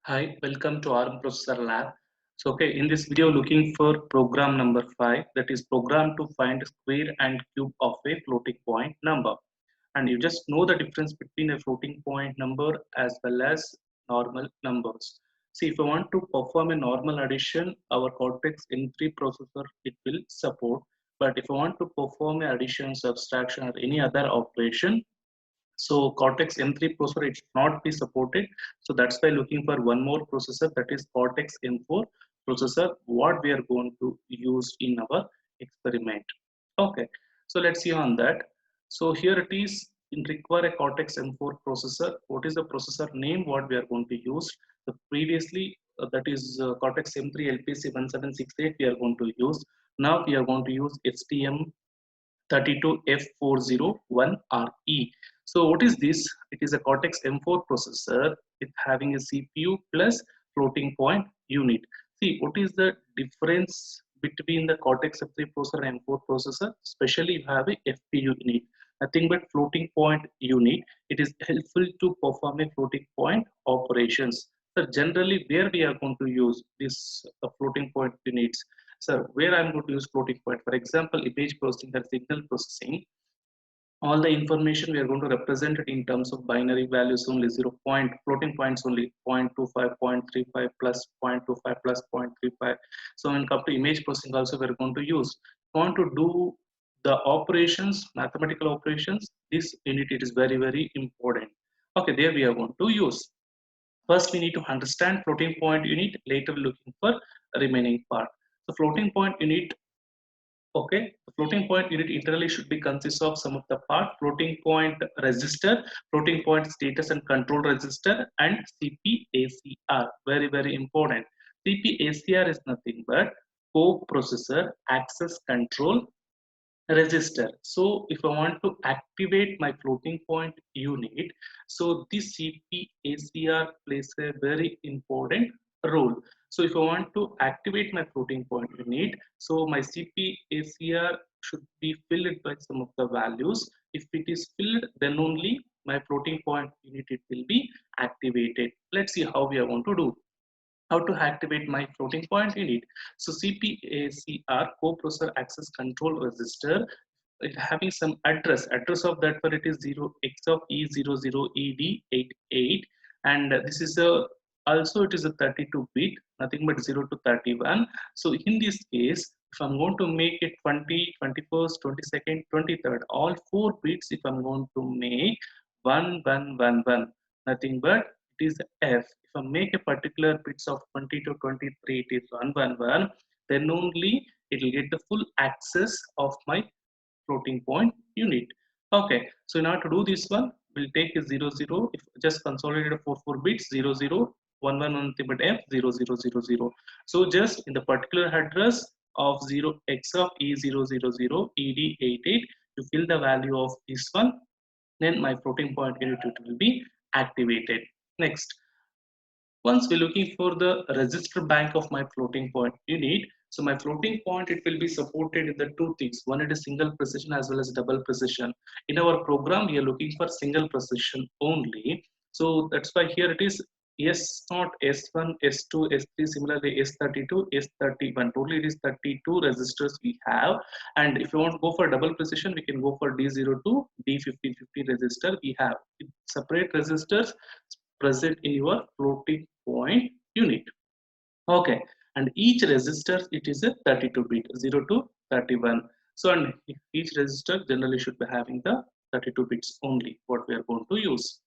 Hi, welcome to ARM Processor Lab. In this video, looking for program number 5, that is program to find square and cube of a floating point number. And you just know the difference between a floating point number as well as normal numbers. See, if I want to perform a normal addition, our Cortex M3 processor, it will support. But if I want to perform a addition, subtraction or any other operation, so Cortex M3 processor, it should not be supported. So that's why looking for one more processor, that is Cortex M4 processor, what we are going to use in our experiment. Okay, so let's see on that. So here it is, in require a Cortex M4 processor. What is the processor name? What we are going to use? The previously that is Cortex M3 LPC 1768 we are going to use. Now we are going to use STM 32F401RE. So what is this? It is a Cortex M4 processor with having a CPU plus floating point unit. See, what is the difference between the Cortex M3 processor and M4 processor? Especially you have a FPU unit. Nothing but floating point unit. It is helpful to perform a floating point operations. So generally where we are going to use this floating point units. So where I'm going to use floating point, for example, image processing and signal processing, all the information we are going to represent it in terms of binary values only, 0 point, floating points only, 0.25, 0.35 plus 0.25 plus 0.35. So when it comes to image processing also we're going to use. If you want to do the operations, mathematical operations, this unit it is very, very important. Okay, there we are going to use. First, we need to understand floating point unit. Later, looking for remaining part. The floating point unit. Okay, the floating point unit internally should be consist of some of the part: floating point register, floating point status and control register, and CPACR. Very, very important. CPACR is nothing but co-processor access control register. So if I want to activate my floating point unit, so this CPACR plays a very important role. So if I want to activate my floating point unit, so my CPACR should be filled by some of the values. If it is filled, then only my floating point unit it will be activated. Let's see how we are going to do. How to activate my floating point unit. So CPACR co-processor access control register, it having some address of that one, it is 0x of E00ED88, and this is a also it is a 32 bit, nothing but 0 to 31. So in this case, if I'm going to make it 20, 21st, 22nd, 23rd, all 4 bits, if I'm going to make 1111, nothing but it is F. If I make a particular bits of 20 to 23, it is 111, then only it will get the full access of my floating point unit. Okay, so in order to do this one, we'll take a 00, if just consolidate 4 bits, 00, 111 but F 0000. So just in the particular address of 0x of E000 ED88, you fill the value of this one, then my floating point unit will be activated. Next, once we're looking for the register bank of my floating point unit, so my floating point, it will be supported in the two things. One, it is single precision as well as double precision. In our program, we are looking for single precision only. So that's why here it is S0, S1, S2, S3, similarly S32, S31. Totally it is 32 registers we have. And if you want to go for double precision, we can go for D0 to D1550 register we have. Separate registers present in your floating point unit. Okay, and each resistor it is a 32 bit, 0 to 31. So and each resistor generally should be having the 32 bits only what we are going to use.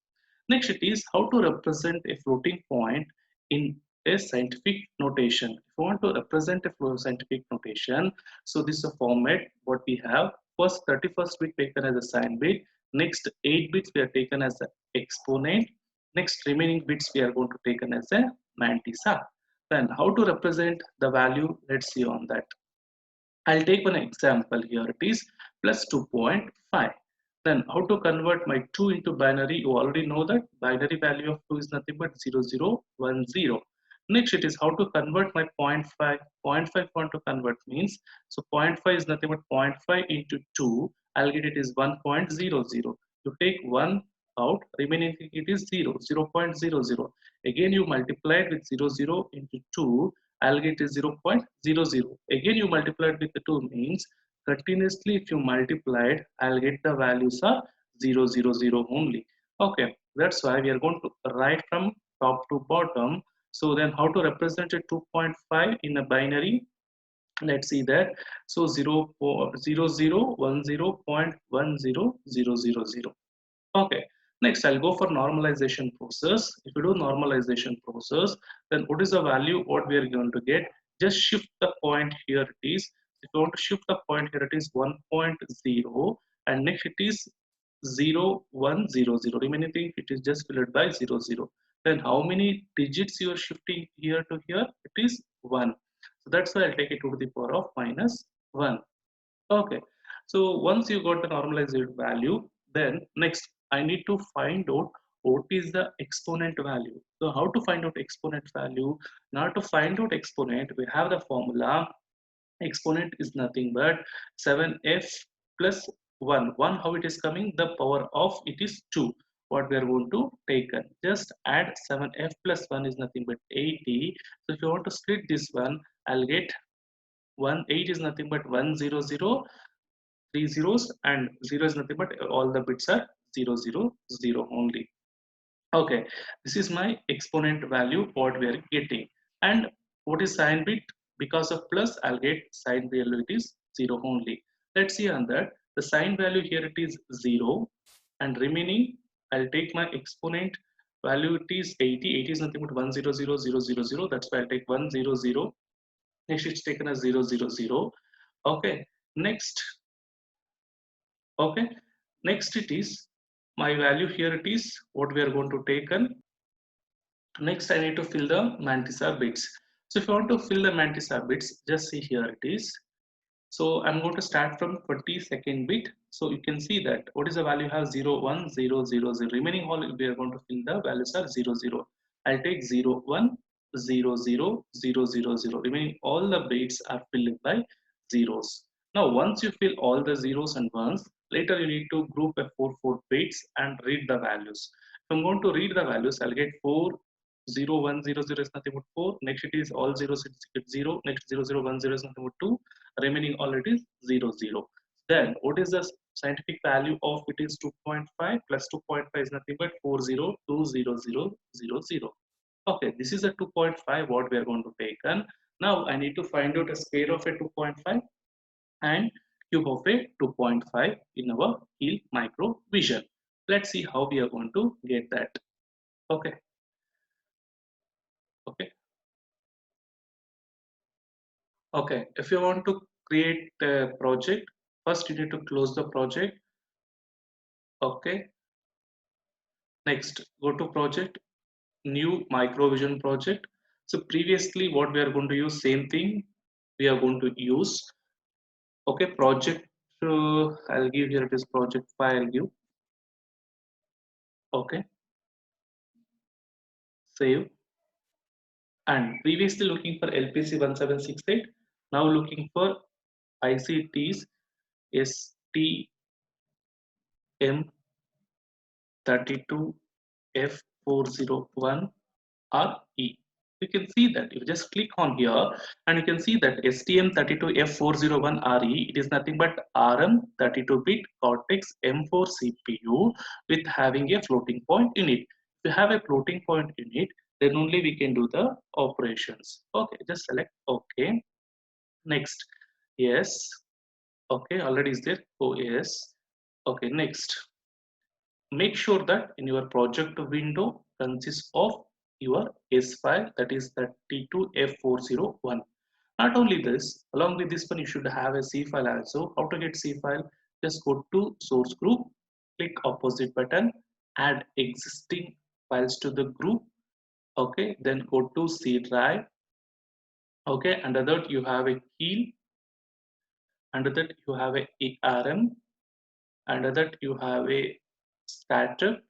Next, it is how to represent a floating point in a scientific notation. If you want to represent a scientific notation, so this is a format what we have. First 31st bit taken as a sign bit, next 8 bits we are taken as an exponent, next remaining bits we are going to taken as a mantissa. Then how to represent the value, let's see on that. I'll take one example here, it is plus 2.5. Then how to convert my 2 into binary, you already know that binary value of 2 is nothing but 0010. Next, it is how to convert my 0.5. 0.5 want to convert means, so 0.5 is nothing but 0.5 into 2, I'll get it is 1.00. You take 1 out, remaining thing it is 0, 0.00. Again you multiply it with 00 into 2, I'll get is 0.00. Again you multiply it with the 2 means continuously if you multiply it, I'll get the values are 000 only. Okay, that's why we are going to write from top to bottom. So then how to represent a 2.5 in a binary? Let's see that. So 0.10.1000. Okay, next I'll go for normalization process. If you do normalization process, then what is the value what we are going to get? Just shift the point here it is. If you want to shift the point here it is 1.0 and next it is 0.100. Remaining thing it is just filled by 00. Then how many digits you are shifting here to here? It is 1. So that's why I'll take it to the power of minus 1. Okay, so once you got the normalized value, then next I need to find out what is the exponent value. So how to find out exponent value? Now to find out exponent, we have the formula. Exponent is nothing but 7f plus 1. 1 how it is coming? The power of it is 2. What we are going to take? Just add 7f plus 1 is nothing but 80. So if you want to split this one, I'll get 1 8 is nothing but 100, 3 zeros, and 0 is nothing but all the bits are 000 only. Okay, this is my exponent value what we are getting. And what is sign bit? Because of plus I'll get sign value it is 0 only. Let's see on that. The sign value here it is 0 and remaining I'll take my exponent value it is 80. 80 is nothing but 100,000. That's why I'll take 100. Next it's taken as 000. Okay, next. Okay, next it is my value here it is what we are going to take. And next I need to fill the Mantisar bits. So if you want to fill the Mantisar bits, just see here it is. So I'm going to start from 22nd bit. So you can see that what is the value have 0 1 0 0 0. Remaining all we are going to fill the values are 0 0. I'll take 0 1 0 0 0 0 0. Remaining all the bits are filled by zeros. Now once you fill all the zeros and ones, later you need to group a 4 bits and read the values. If I'm going to read the values, I'll get 4 0 1 0 0 is nothing but 4. Next it is all zeros, it's 0. Next 0 0 1 0 is nothing but 2. Remaining all it is 0 0. Then what is the scientific value of it is 2.5 plus 2.5 is nothing but 40200000. Okay, this is a 2.5 what we are going to take. And now I need to find out a square of a 2.5 and cube of a 2.5 in our Heal Micro Vision. Let's see how we are going to get that. Okay. Okay. Okay. If you want to create a project, first you need to close the project. Okay. Next, go to project, new Microvision project. So previously what we are going to use, same thing we are going to use. Okay, project, I'll give here this project file give. Okay, save. And previously looking for LPC 1768, now looking for ICTs STM32F401RE. You can see that you just click on here and you can see that STM32F401RE, it is nothing but ARM 32-bit Cortex M4 CPU with having a floating point in it. If you have a floating point in it, then only we can do the operations. Okay, just select OK. Next, yes. Okay, already is there. Oh, yes. Okay, next. Make sure that in your project window consists of your S file, that is the T2F401. Not only this, along with this one you should have a C file also. How to get C file? Just go to source group, click opposite button, add existing files to the group. Okay, then go to C drive. Okay, under that you have a key, under that you have a ARM, under that you have a starter,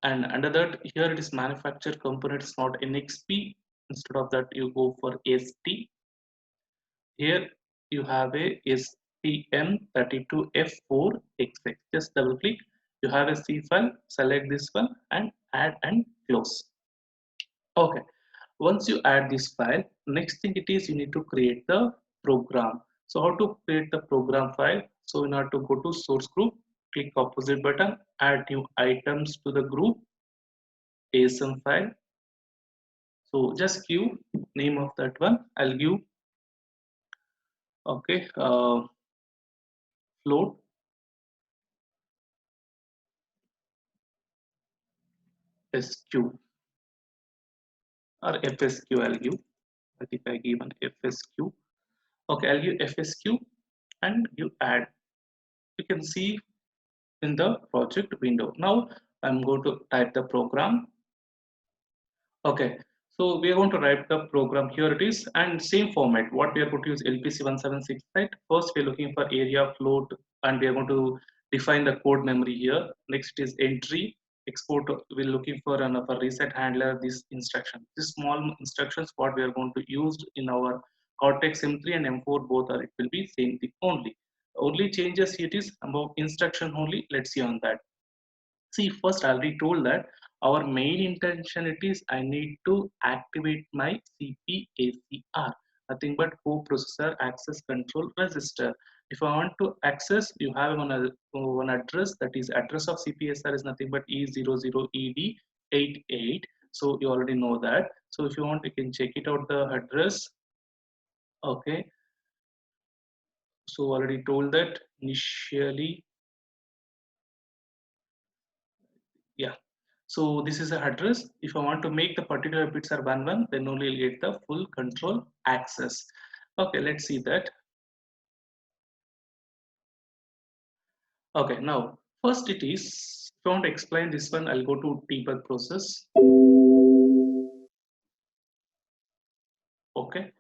and under that here it is manufactured components, not NXP. Instead of that you go for ST. Here you have a STM32F4XX. Just double click You have a C file, select this one and add and close. Okay. Once you add this file, next thing it is you need to create the program. So how to create the program file? So in order to go to source group, click opposite button, add new items to the group, ASM file. So just give name of that one. I'll give okay float SQ or FSQ. I'll give. I think I give an FSQ. Okay, I'll give FSQ and you add. You can see in the project window. Now I'm going to type the program. Okay, so we are going to write the program. Here it is, and same format. What we are going to use LPC176, right? First, we are looking for area float, and we are going to define the code memory here. Next is entry export. We're looking for another reset handler. This instruction, this small instructions, what we are going to use in our Cortex M3 and M4 both are. It will be same thing only. Only changes it is about instruction only. Let's see on that. See, first I already told that our main intention it is I need to activate my CPACR, nothing but coprocessor access control register. If I want to access, you have one address, that is address of CPSR is nothing but E00ED88. So you already know that. So if you want, you can check it out the address. Okay. So already told that initially, yeah. So this is the address. If I want to make the particular bits are 1 1, then only you'll get the full control access. Okay, let's see that. Okay, now first it is, if I want to explain this one, I'll go to debug process. Okay,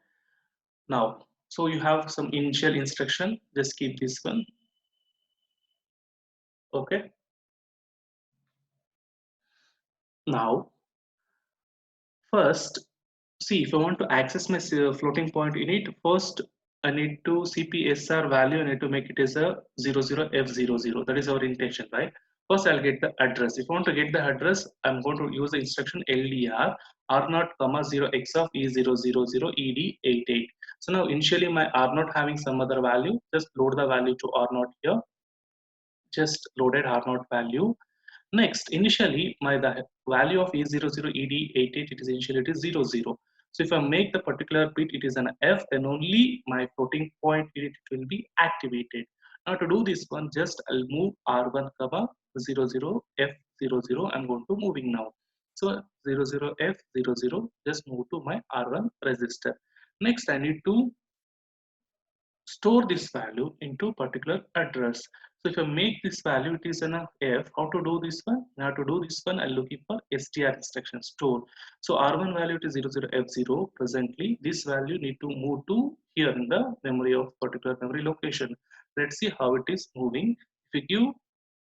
now, so you have some initial instruction, just keep this one. Okay, now first, see, if I want to access my floating point in it, first I need to CPSR value, I need to make it as a 00F00. That is our intention, right? First, I'll get the address. If I want to get the address, I'm going to use the instruction LDR R0, 0x of E000ED88. So now initially my R0 having some other value, just load the value to R0 here. Just loaded R0 value. Next, initially the value of E00ED88, it is initially it is 00. So if I make the particular bit it is an F, then only my floating point unit will be activated. Now to do this one, just I'll move R1 comma 00F00. I'm going to moving now. So 00F00, just move to my R1 register. Next, I need to store this value into particular address. So if I make this value, it is an F. How to do this one? Now to do this one, I'm looking for str instruction store. So R1 value is 00F0. Presently, this value need to move to here in the memory of particular memory location. Let's see how it is moving. If you give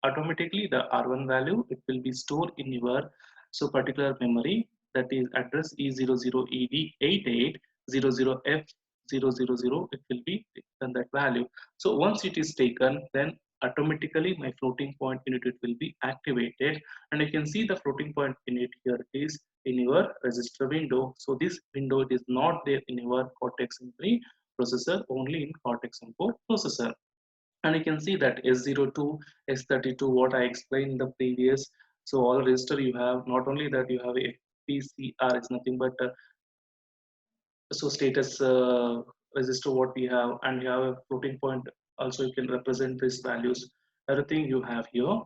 automatically the R1 value, it will be stored in your so particular memory, that is address E00ED88 00F000. It will be taken that value. So once it is taken, then automatically my floating point unit it will be activated, and you can see the floating point unit here is in your register window. So this window is not there in your Cortex M3 processor, only in Cortex M4 processor. And you can see that S02, S32, what I explained in the previous. So all register you have, not only that you have FPCR is nothing but so status register what we have, and you have a floating point also, you can represent these values, everything you have here.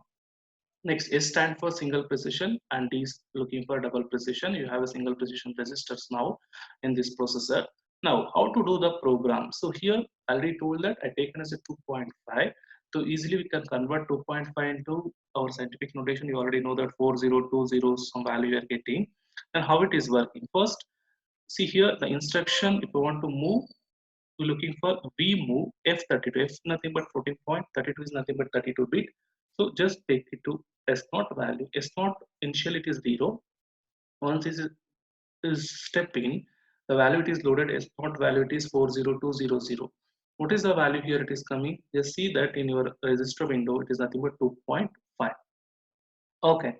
Next, S stand for single precision and D is looking for double precision. You have a single precision registers now in this processor. Now, how to do the program? So here I already told that I taken as a 2.5. So easily we can convert 2.5 into our scientific notation. You already know that 4020 some value you are getting. And how it is working. First, see here the instruction, if you want to move, we're looking for V move F32. F is nothing but floating point, 32 is nothing but 32 bit. So just take it to S0 value. S0 initially it is 0. Once it is step in, the value it is loaded, S0 value it is 40200. What is the value here it is coming? Just see that in your register window it is nothing but 2.5. Okay.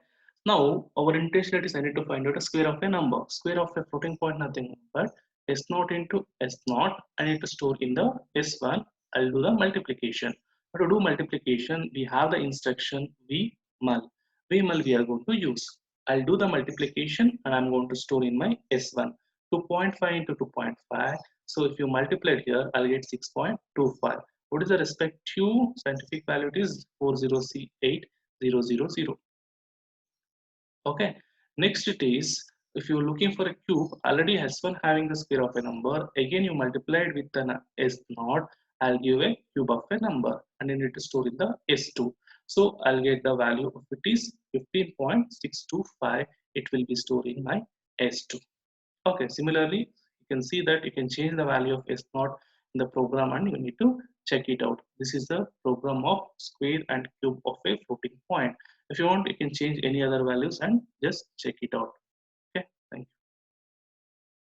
Now our intention is I need to find out a square of a number. Square of a floating point nothing but S naught into S naught. I need to store in the S1. I'll do the multiplication. But to do multiplication, we have the instruction vmul. Vmul we are going to use. I'll do the multiplication and I'm going to store in my S1. 2.5 into 2.5. So if you multiply it here, I'll get 6.25. What is the respective scientific value? It is 40C8000. Okay, next it is if you're looking for a cube, already S1 having the square of a number, again you multiply it with an S naught, I'll give a cube of a number and you need to store in the S2. So I'll get the value of it is 15.625. It will be stored in my S2. Okay, similarly, you can see that you can change the value of S naught in the program and you need to check it out. This is the program of square and cube of a floating point. If you want, you can change any other values and just check it out.